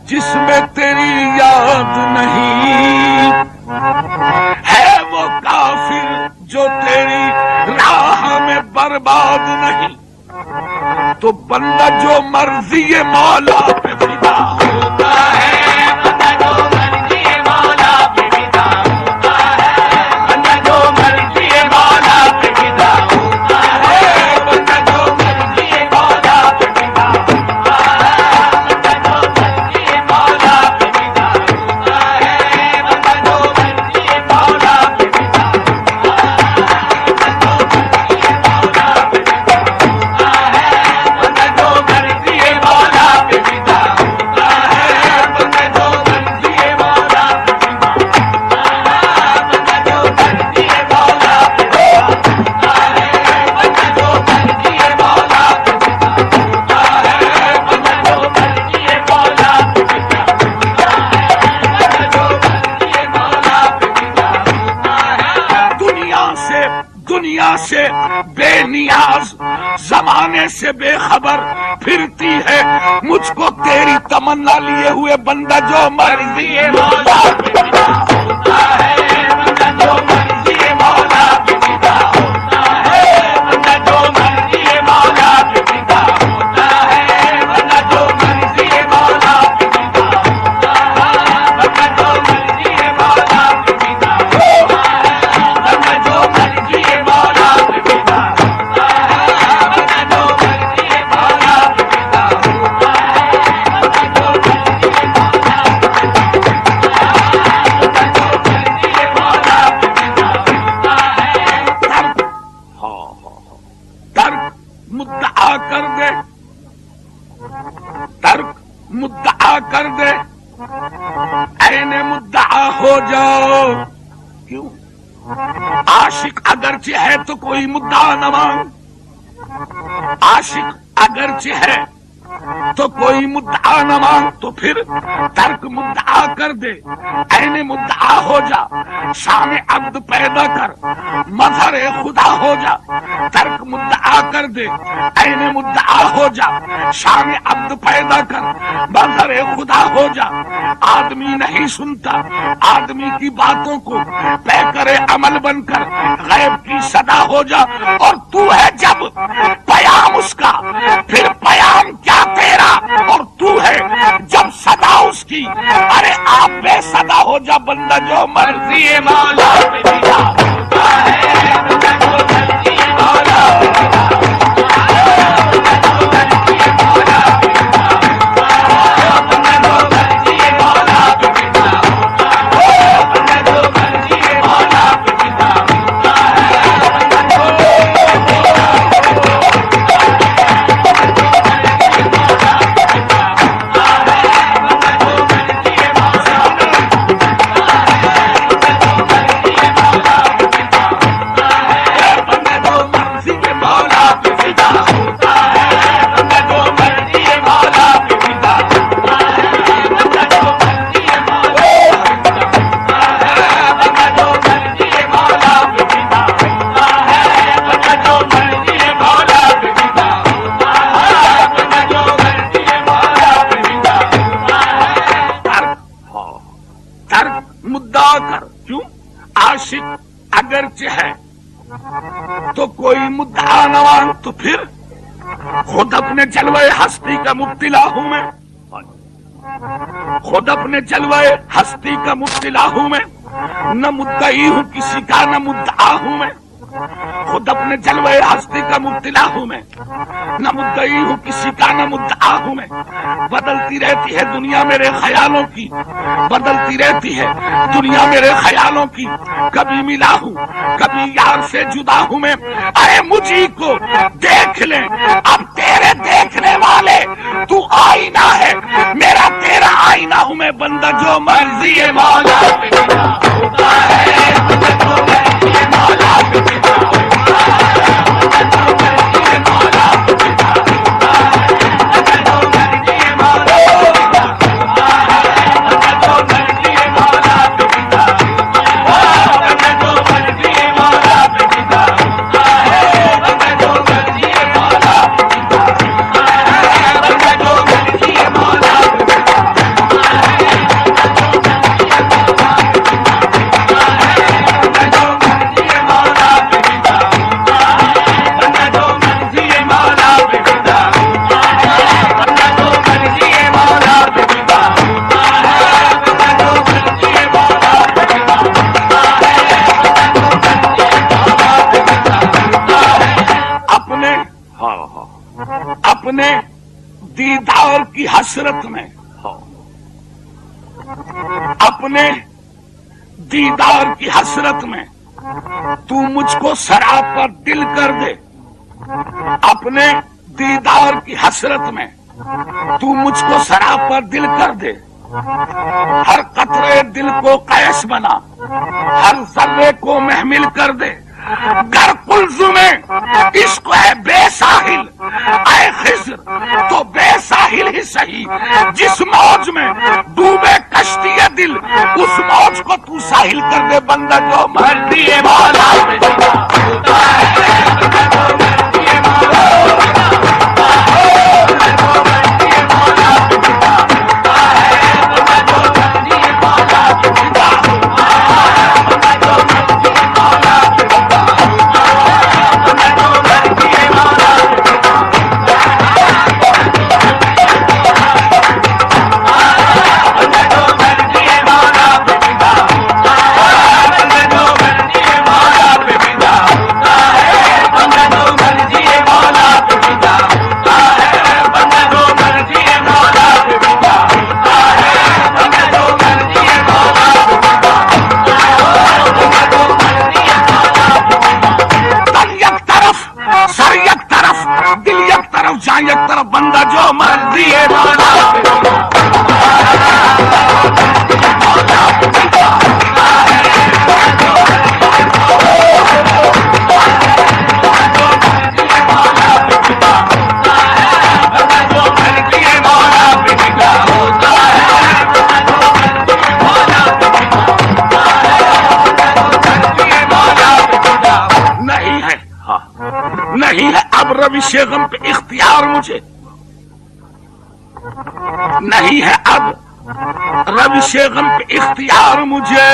جس میں تیری یاد نہیں ہے وہ کافر جو تیری راہ میں برباد نہیں. تو بندہ جو مرضی مولا پہ فدا ہوتا ہے، بندہ جو مرضی مولا پہ فدا ہوتا ہے، بندہ جو مرضی مولا پہ فدا ہوتا ہے، بندہ جو مرضی مولا پہ فدا ہوتا ہے، بندہ جو مرضی مولا پہ فدا ہوتا ہے، بندہ جو مرضی مولا پہ فدا ہوتا ہے، بندہ جو مرضی مولا پہ فدا ہوتا ہے، بندہ جو مرضی مولا پہ فدا ہوتا ہے، بندہ جو مرضی مولا پہ فدا ہوتا ہے، بندہ جو مرضی مولا پہ فدا ہوتا ہے، بندہ جو مرضی مولا پہ فدا ہوتا ہے، بندہ جو مرضی مولا پہ فدا ہوتا ہے، بندہ جو مرضی مولا پہ فدا ہوتا ہے. دنیا سے بے نیاز، زمانے سے بے خبر پھرتی ہے مجھ کو تیری تمنا لیے ہوئے بندہ جو مرضی مولا پہ فدا ہوتا ہے، بندہ جو مرضی مولا پہ فدا ہوتا ہے، بندہ جو مرضی مولا پہ فدا ہوتا ہے، بندہ جو مرضی مولا پہ فدا ہوتا ہے، بندہ جو مرضی مولا پہ فدا ہوتا ہے، بندہ جو مرضی مولا پہ فدا ہوتا ہے، بندہ جو مرضی مولا پہ فدا ہوتا ہے، بندہ جو مرضی مولا پہ فدا ہوتا ہے، بندہ جو مرضی مولا پہ فدا ہوتا ہے. ترک مدعا کر دے، ترک مدعا کر دے، عین مدعا ہو جاؤ. کیوں؟ عاشق اگرچہ ہے تو کوئی مدعا نہ مانگ، عاشق اگرچہ ہے تو کوئی مدعا نہ مانگ. تو پھر ترک مدعا کر دے، عین مدعا ہو جا، شان عبد پیدا کر، مظہر خدا ہو جا. ترک مدعا کر دے، عین مدعا ہو جا، شان عبد پیدا کر، مظہر خدا ہو جا. آدمی نہیں سنتا آدمی کی باتوں کو، پے کرے عمل بن کر غیب کی صدا ہو جا. اور تو ہے جب پیام اس کا، پھر پیام کیا تیرا، اور تو ہے جب صدا اس کی. ارے آپ بے صدا ہو جا، بندہ جو مرضی مولا پہ فدا ہوتا ہے، بندہ جو مرضی مولا پہ فدا ہوتا ہے، بندہ جو مرضی مولا پہ فدا ہوتا ہے، بندہ جو مرضی مولا پہ فدا ہوتا ہے، بندہ جو مرضی مولا پہ فدا ہوتا ہے، بندہ جو اگرچہ ہے تو کوئی مدعا نہ مان. تو پھر خود اپنے جلوے ہستی کا مبتلا ہوں میں، خود اپنے جلوے ہستی کا مبتلا ہوں میں، نہ مدعی ہوں کسی کا نہ مدعا ہوں میں. خود اپنے جلوے ہستی کا مبتلا ہوں میں، نہ مدعی ہوں کسی کا نہ مدعا ہوں میں. بدلتی رہتی ہے دنیا میرے خیالوں کی، بدلتی رہتی ہے دنیا میرے خیالوں کی. کبھی ملا ہوں کبھی یار سے جدا ہوں میں. ارے مجھے کو دیکھ لیں اب تیرے دیکھنے والے، تو آئینہ ہے میرا تیرا آئینہ ہوں میں. بندہ جو مرضی مولا پہ فدا ہوتا ہے، بندہ جو مرضی مولا پہ فدا ہوتا ہے، بندہ جو مرضی مولا پہ فدا ہوتا ہے، بندہ جو مرضی مولا پہ فدا ہوتا ہے، بندہ جو مرضی مولا پہ فدا ہوتا ہے، بندہ جو مرضی مولا پہ فدا ہوتا ہے، بندہ جو مرضی مولا پہ فدا ہوتا ہے، بندہ جو مرضی مولا کی حسرت میں، اپنے دیدار کی حسرت میں تو مجھ کو سراپا دل کر دے، اپنے دیدار کی حسرت میں تو مجھ کو سراپا دل کر دے، ہر قطرے دل کو قیس بنا، ہر ذرے کو محمل کر دے، گر قلزم عشق ہے بے ساحل اے خضر تو بے ساحل ہی صحیح، جس موج میں ڈوبے کشتی ہے دل اس موج کو تو ساحل کر دے، بندہ جو مرضی ہے مولا ایک طرف بندہ جو مرضی ہے مولا نہیں ہے اب روش غم پہ اختیار مجھے، نہیں ہے اب روش غم پہ اختیار مجھے،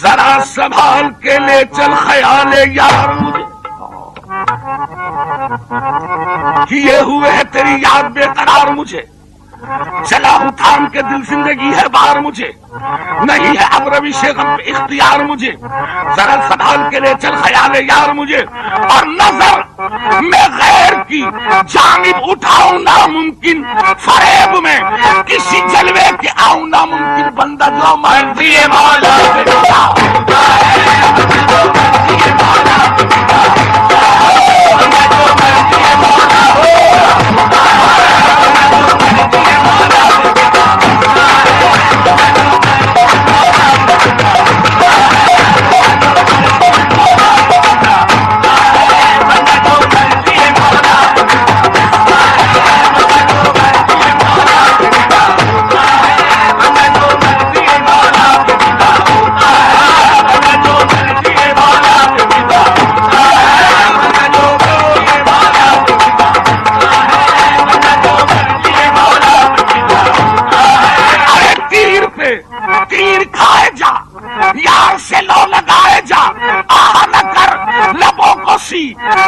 ذرا سنبھال کے لے چل خیال یار مجھے، کیے ہوئے ہے تیری یاد بے قرار مجھے، چلا ہوں تھام کے دل زندگی ہے بار مجھے، نہیں ہے اب روش غم پہ اختیار مجھے، ذرا سنبھال کے لے چل خیال یار مجھے، اور نظر میں غیر کی جانب اٹھاؤں ناممکن، فریب میں کسی جلوے کے آؤں ناممکن، بندہ جو مرضی ہے مولا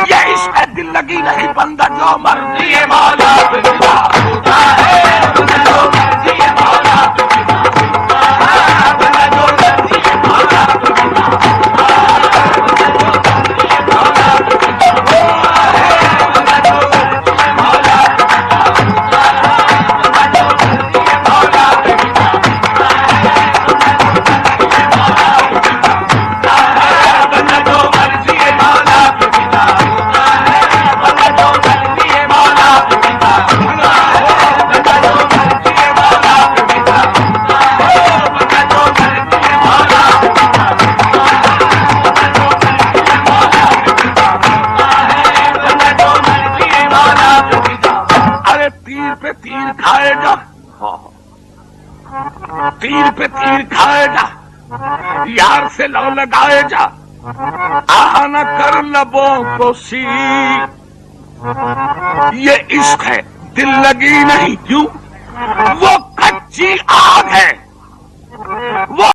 یہ عشق دل لگی نہیں، بندہ جو مرضی ہے مولا تیر پہ تیر کھائے جا، یار سے لو لگائے جا، آہ نہ کر لبوں کو سی، یہ عشق ہے دل لگی نہیں، کیوں وہ